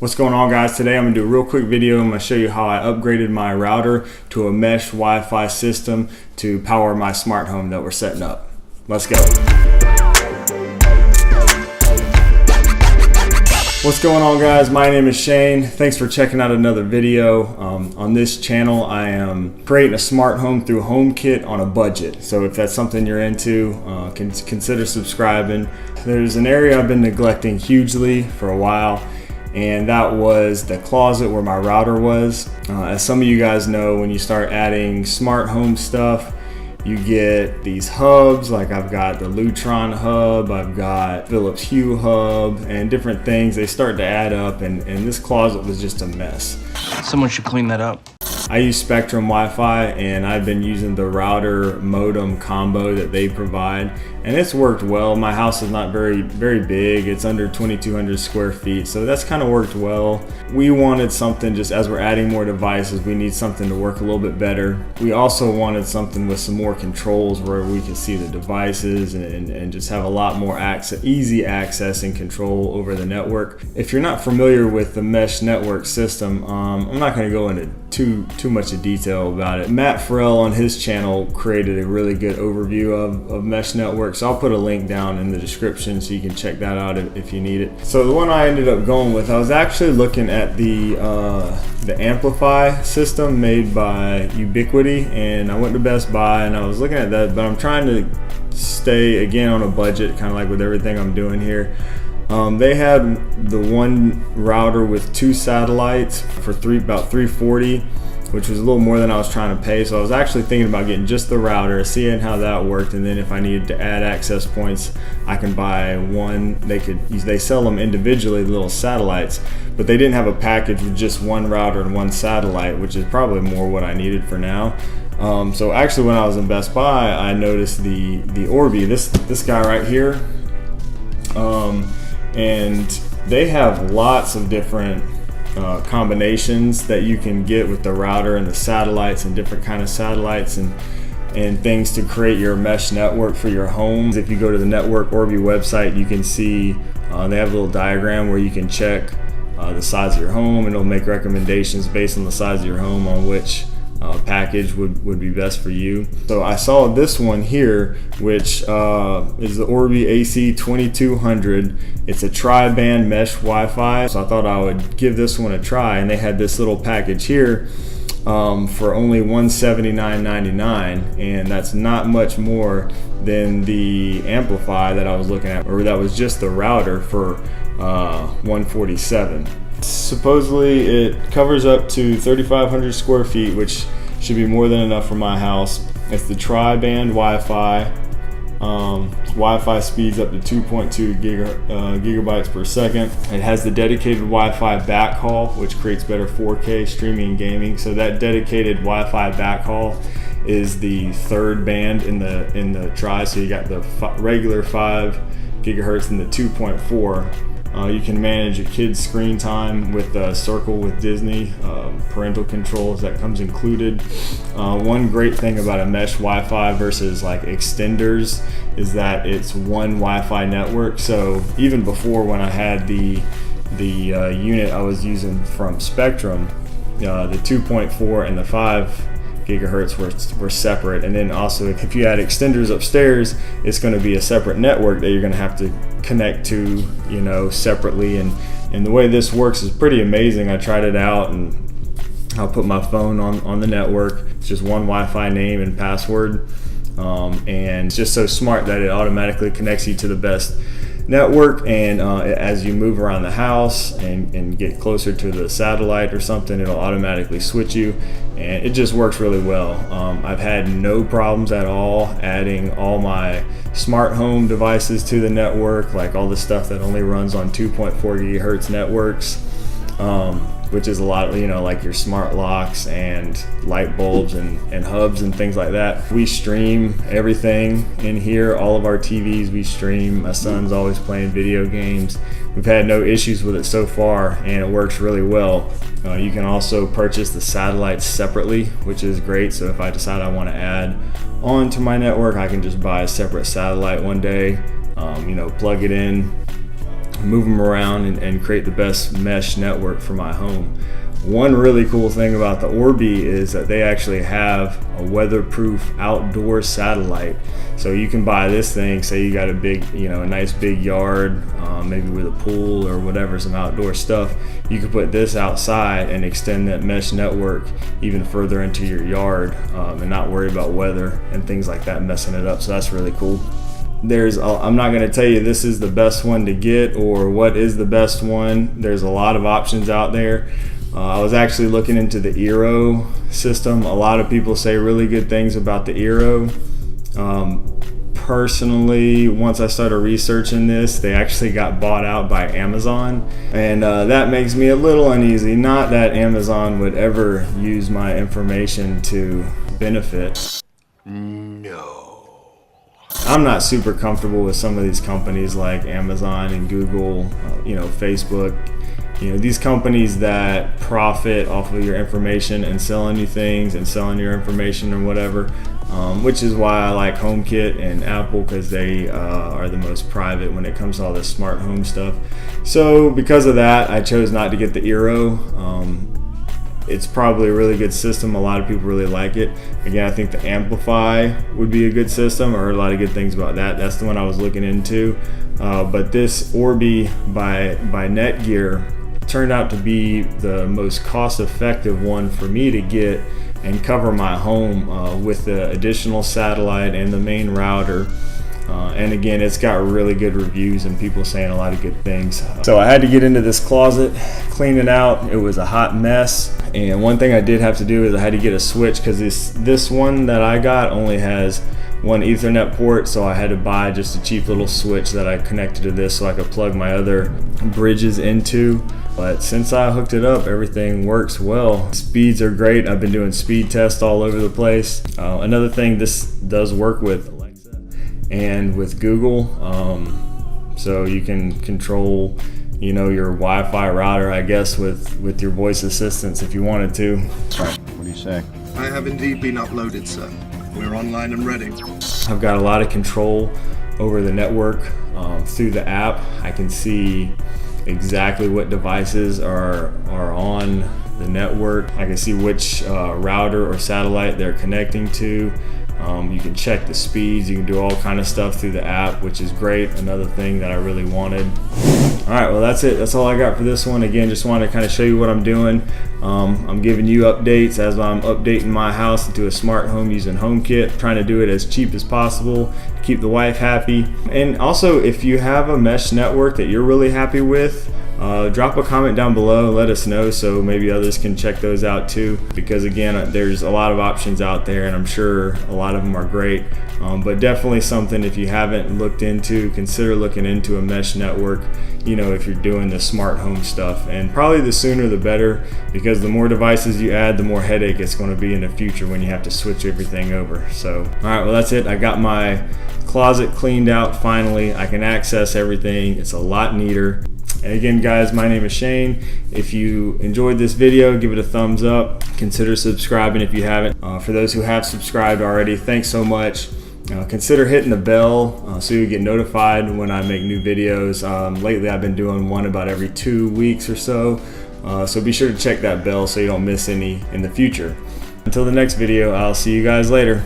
What's going on, guys? Today I'm going to do a real quick video. I'm going to show you how I upgraded my router to a mesh Wi-Fi system to power my smart home that we're setting up. Let's go. What's going on, guys? My name is Shane. Thanks for checking out another video. On this channel I am creating a smart home through HomeKit on a budget. So if that's something you're into, consider subscribing. There's an area I've been neglecting hugely for a while, and that was the closet where my router was. As some of you guys know, when you start adding smart home stuff, you get these hubs. Like I've got the Lutron hub, I've got Philips Hue hub, and different things. They start to add up, and this closet was just a mess. Someone should clean that up. I use Spectrum Wi-Fi, and I've been using the router modem combo that they provide, and it's worked well. My house is not very big. It's under 2,200 square feet, so that's kind of worked well. We wanted something, just as we're adding more devices, we need something to work a little bit better. We also wanted something with some more controls where we can see the devices and just have a lot more easy access and control over the network. If you're not familiar with the mesh network system, I'm not going to go into too much of detail about it. Matt Ferrell on his channel created a really good overview of mesh networks. I'll put a link down in the description so you can check that out if you need it. So the one I ended up going with, I was actually looking at the Amplify system made by Ubiquiti, and I went to Best Buy and I was looking at that, but I'm trying to stay again on a budget, kind of like with everything I'm doing here. They had the one router with 2 satellites for about $340, which was a little more than I was trying to pay. So I was actually thinking about getting just the router, seeing how that worked, and then if I needed to add access points, I can buy one. They sell them individually, the little satellites, but they didn't have a package with just one router and one satellite, which is probably more what I needed for now. So actually, when I was in Best Buy, I noticed the Orbi, this guy right here. And they have lots of different combinations that you can get with the router and the satellites and different kind of satellites and things to create your mesh network for your homes. If you go to the Netgear Orbi website, you can see they have a little diagram where you can check the size of your home, and it'll make recommendations based on the size of your home on which package would be best for you. So I saw this one here, which is the Orbi AC 2200. It's a tri-band mesh Wi-Fi, so I thought I would give this one a try, and they had this little package here for only $179.99, and that's not much more than the Amplify that I was looking at, or that was just the router for $147. Supposedly it covers up to 3,500 square feet, which should be more than enough for my house. It's the tri-band Wi-Fi. Wi-Fi speeds up to 2.2 gigabytes per second. It has the dedicated Wi-Fi backhaul, which creates better 4K streaming and gaming. So that dedicated Wi-Fi backhaul is the third band in the tri. So you got the regular 5 gigahertz and the 2.4. You can manage a kid's screen time with Circle with Disney, parental controls that comes included. One great thing about a mesh Wi-Fi versus like extenders is that it's one Wi-Fi network. So even before, when I had the unit I was using from Spectrum, the 2.4 and the 5 gigahertz were separate, and then also if you add extenders upstairs, it's going to be a separate network that you're going to have to connect to, separately, and the way this works is pretty amazing. I tried it out, and I'll put my phone on the network. It's just one Wi-Fi name and password, and it's just so smart that it automatically connects you to the best network, and as you move around the house and get closer to the satellite or something, it'll automatically switch you, and it just works really well. I've had no problems at all adding all my smart home devices to the network, like all the stuff that only runs on 2.4 gigahertz networks, which is a lot, like your smart locks and light bulbs and hubs and things like that. We stream everything in here, all of our TVs we stream. My son's always playing video games. We've had no issues with it so far, and it works really well. You can also purchase the satellites separately, which is great. So if I decide I want to add on to my network, I can just buy a separate satellite one day, plug it in, move them around and create the best mesh network for my home. One really cool thing about the Orbi is that they actually have a weatherproof outdoor satellite. So you can buy this thing, say you got a big, a nice big yard, maybe with a pool or whatever, some outdoor stuff. You can put this outside and extend that mesh network even further into your yard, and not worry about weather and things like that messing it up. So that's really cool. I'm not going to tell you this is the best one to get or what is the best one. There's a lot of options out there. I was actually looking into the Eero system. A lot of people say really good things about the Eero. Personally, once I started researching this, they actually got bought out by Amazon, and that makes me a little uneasy. Not that Amazon would ever use my information to benefit. No. I'm not super comfortable with some of these companies like Amazon and Google, Facebook. These companies that profit off of your information and selling you things and selling your information or whatever, which is why I like HomeKit and Apple, because they are the most private when it comes to all this smart home stuff. So because of that, I chose not to get the Eero. It's probably a really good system. A lot of people really like it. Again, I think the Amplify would be a good system. I heard a lot of good things about that. That's the one I was looking into. But this Orbi by Netgear turned out to be the most cost-effective one for me to get and cover my home with the additional satellite and the main router. And again, it's got really good reviews and people saying a lot of good things. So I had to get into this closet, clean it out. It was a hot mess. And one thing I did have to do is I had to get a switch, because this one that I got only has one Ethernet port, so I had to buy just a cheap little switch that I connected to this so I could plug my other bridges into. But since I hooked it up, everything works well. Speeds are great. I've been doing speed tests all over the place. Another thing, this does work with Alexa and with Google, so you can control your Wi-Fi router, I guess, with your voice assistants if you wanted to. Right, what do you say? I have indeed been uploaded, sir. We're online and ready. I've got a lot of control over the network through the app. I can see exactly what devices are on the network. I can see which router or satellite they're connecting to. You can check the speeds. You can do all kind of stuff through the app, which is great. Another thing that I really wanted. All right, well, that's it. That's all I got for this one. Again, just wanted to kind of show you what I'm doing. I'm giving you updates as I'm updating my house into a smart home using HomeKit, trying to do it as cheap as possible to keep the wife happy. And also, if you have a mesh network that you're really happy with, drop a comment down below, let us know so maybe others can check those out too, because again, there's a lot of options out there and I'm sure a lot of them are great, but definitely something, if you haven't looked into, consider looking into a mesh network, if you're doing the smart home stuff. And probably the sooner the better, because the more devices you add, the more headache it's going to be in the future when you have to switch everything over. So all right, well, that's it. I got my closet cleaned out finally. I can access everything. It's a lot neater. And again, guys, my name is Shane. If you enjoyed this video, give it a thumbs up. Consider subscribing if you haven't. For those who have subscribed already, thanks so much. Consider hitting the bell so you get notified when I make new videos. Lately, I've been doing one about every 2 weeks or so. So be sure to check that bell so you don't miss any in the future. Until the next video, I'll see you guys later.